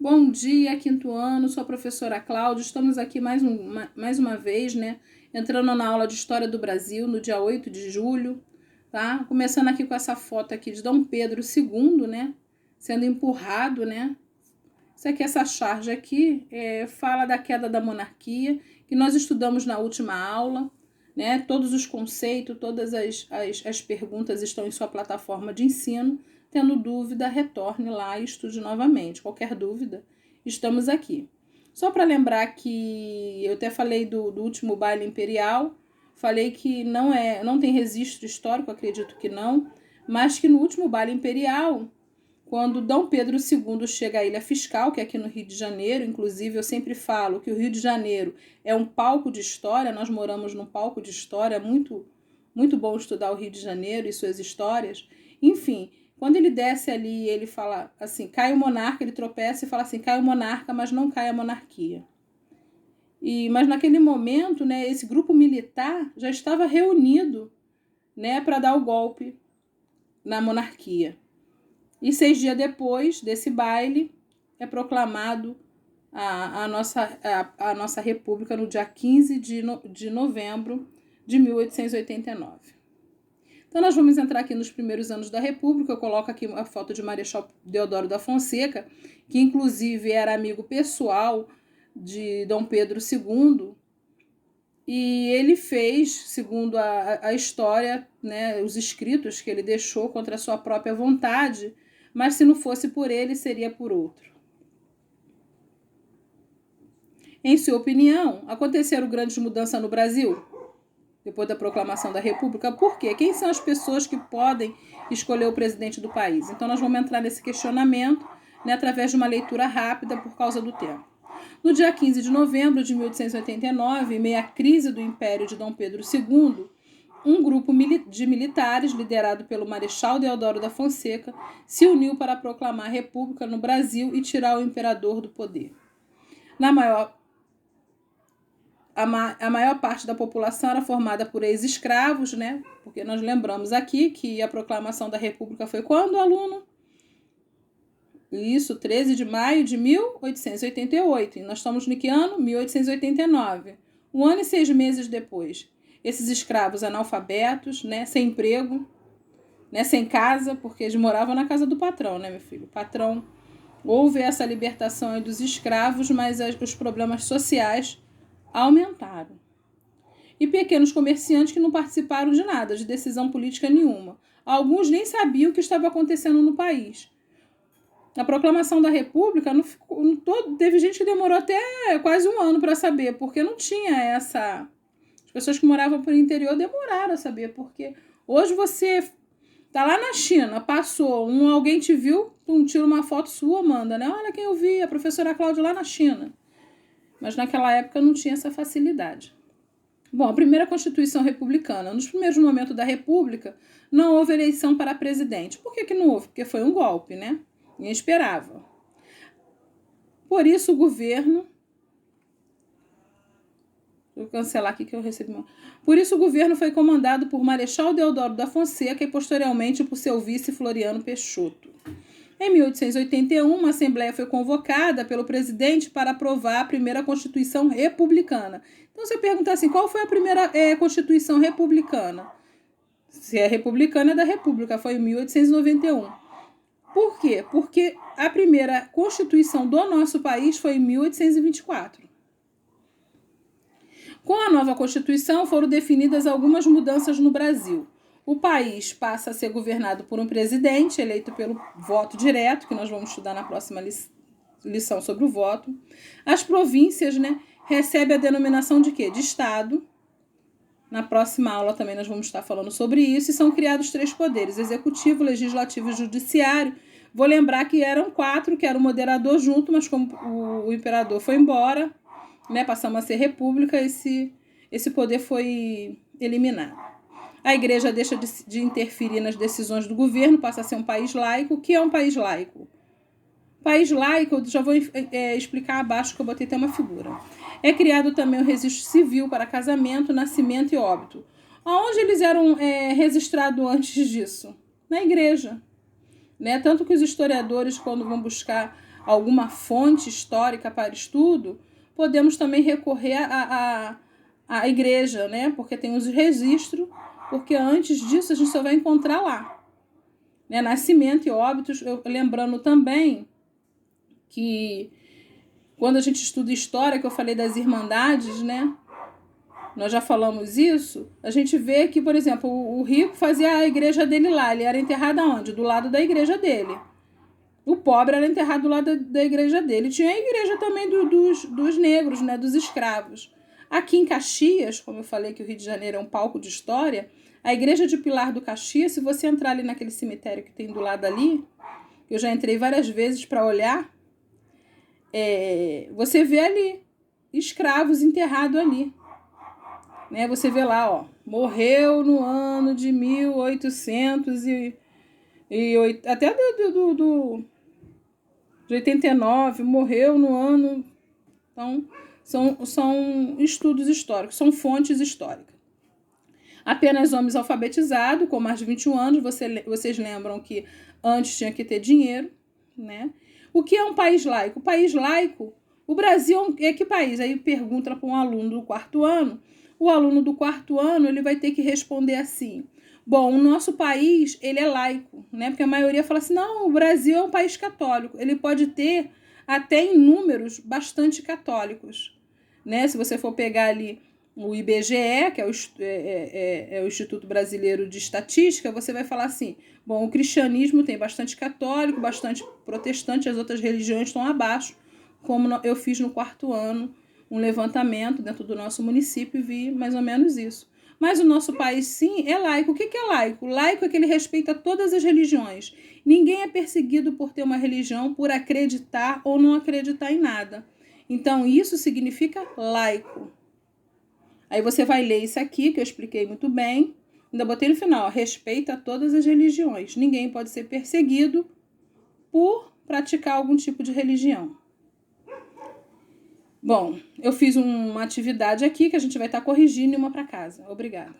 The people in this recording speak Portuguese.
Bom dia, quinto ano, sou a professora Cláudia. Estamos aqui mais uma vez, né? Entrando na aula de História do Brasil, no dia 8 de julho, tá? Começando aqui com essa foto aqui de Dom Pedro II, né? Sendo empurrado, né? Isso aqui, essa charge aqui, fala da queda da monarquia, que nós estudamos na última aula, né? Todos os conceitos, todas as perguntas estão em sua plataforma de ensino. Tendo dúvida, retorne lá e estude novamente. Qualquer dúvida, estamos aqui. Só para lembrar que eu até falei do último baile imperial, falei que não tem registro histórico, acredito que não, mas que no último baile imperial, quando Dom Pedro II chega à Ilha Fiscal, que é aqui no Rio de Janeiro, inclusive eu sempre falo que o Rio de Janeiro é um palco de história, nós moramos num palco de história, muito, muito bom estudar o Rio de Janeiro e suas histórias. Enfim, quando ele desce ali, ele fala assim, cai o monarca, ele tropeça e fala assim, cai o monarca, mas não cai a monarquia. Mas naquele momento, né, esse grupo militar já estava reunido, né, para dar o golpe na monarquia. E 6 dias depois desse baile, é proclamado a nossa república no dia 15 de novembro de 1889. Então, nós vamos entrar aqui nos primeiros anos da República. Eu coloco aqui a foto de Marechal Deodoro da Fonseca, que inclusive era amigo pessoal de Dom Pedro II. E ele fez, segundo a história, né, os escritos que ele deixou contra a sua própria vontade, mas se não fosse por ele, seria por outro. Em sua opinião, aconteceram grandes mudanças no Brasil depois da proclamação da República? Por quê? Quem são as pessoas que podem escolher o presidente do país? Então, nós vamos entrar nesse questionamento, né, através de uma leitura rápida por causa do tempo. No dia 15 de novembro de 1889, em meio à crise do Império de Dom Pedro II, um grupo de militares, liderado pelo Marechal Deodoro da Fonseca, se uniu para proclamar a República no Brasil e tirar o imperador do poder. A maior parte da população era formada por ex-escravos, né? Porque nós lembramos aqui que a proclamação da República foi quando, aluno? Isso, 13 de maio de 1888. E nós estamos no que ano? 1889. Um ano e 6 meses depois. Esses escravos analfabetos, né? Sem emprego, né? Sem casa, porque eles moravam na casa do patrão, né, meu filho? O patrão. Houve essa libertação aí dos escravos, mas os problemas sociais aumentaram. E pequenos comerciantes que não participaram de nada, de decisão política nenhuma. Alguns nem sabiam o que estava acontecendo no país. A proclamação da República, teve gente que demorou até quase um ano para saber, porque não tinha essa... As pessoas que moravam por interior demoraram a saber, porque hoje você tá lá na China, passou, alguém te viu, tira uma foto sua, manda, né? Olha quem eu vi, a professora Cláudia lá na China. Mas naquela época não tinha essa facilidade. Bom, a primeira Constituição Republicana. Nos primeiros momentos da República, não houve eleição para presidente. Por que não houve? Porque foi um golpe, né? Ninguém esperava. Por isso o governo... Vou cancelar aqui que eu recebi uma... Por isso o governo foi comandado por Marechal Deodoro da Fonseca e posteriormente por seu vice Floriano Peixoto. Em 1881, uma assembleia foi convocada pelo presidente para aprovar a primeira Constituição Republicana. Então, você pergunta assim, qual foi a primeira Constituição Republicana? Se é republicana, é da República, foi em 1891. Por quê? Porque a primeira Constituição do nosso país foi em 1824. Com a nova Constituição, foram definidas algumas mudanças no Brasil. O país passa a ser governado por um presidente eleito pelo voto direto, que nós vamos estudar na próxima lição sobre o voto. As províncias, né, recebem a denominação de quê? De Estado. Na próxima aula também nós vamos estar falando sobre isso. E são criados 3 poderes, executivo, legislativo e judiciário. Vou lembrar que eram 4, que era o moderador junto, mas como o imperador foi embora, né, passamos a ser república, esse poder foi eliminado. A igreja deixa de interferir nas decisões do governo, passa a ser um país laico. O que é um país laico? País laico, eu já vou explicar abaixo, que eu botei até uma figura. É criado também o registro civil para casamento, nascimento e óbito. Aonde eles eram registrados antes disso? Na igreja. Né? Tanto que os historiadores, quando vão buscar alguma fonte histórica para estudo, podemos também recorrer à igreja, né? Porque tem os registros, porque antes disso a gente só vai encontrar lá, né? Nascimento e óbitos, lembrando também que quando a gente estuda história, que eu falei das irmandades, né? Nós já falamos isso, a gente vê que, por exemplo, o rico fazia a igreja dele lá, ele era enterrado aonde? Do lado da igreja dele. O pobre era enterrado do lado da igreja dele. Tinha a igreja também dos negros, né? Dos escravos. Aqui em Caxias, como eu falei que o Rio de Janeiro é um palco de história, a igreja de Pilar do Caxias, se você entrar ali naquele cemitério que tem do lado ali, eu já entrei várias vezes para olhar, você vê ali escravos enterrados ali. Né? Você vê lá, ó, morreu no ano de 1800 até de 89, morreu no ano. Então, são estudos históricos, são fontes históricas. Apenas homens alfabetizados, com mais de 21 anos, vocês lembram que antes tinha que ter dinheiro, né? O que é um país laico? O país laico, o Brasil é que país? Aí pergunta para um aluno do 4º ano, o aluno do 4º ano ele vai ter que responder assim: bom, o nosso país ele é laico, né? Porque a maioria fala assim, não, o Brasil é um país católico. Ele pode ter até em números bastante católicos, né? Se você for pegar ali o IBGE, que é o Instituto Brasileiro de Estatística, você vai falar assim, bom, o cristianismo tem bastante católico, bastante protestante, as outras religiões estão abaixo, como eu fiz no 4º ano, um levantamento dentro do nosso município e vi mais ou menos isso. Mas o nosso país, sim, é laico. O que é laico? Laico é que ele respeita todas as religiões. Ninguém é perseguido por ter uma religião, por acreditar ou não acreditar em nada. Então, isso significa laico. Aí você vai ler isso aqui, que eu expliquei muito bem. Ainda botei no final, ó, respeita todas as religiões. Ninguém pode ser perseguido por praticar algum tipo de religião. Bom, eu fiz uma atividade aqui que a gente vai estar corrigindo e uma para casa. Obrigada.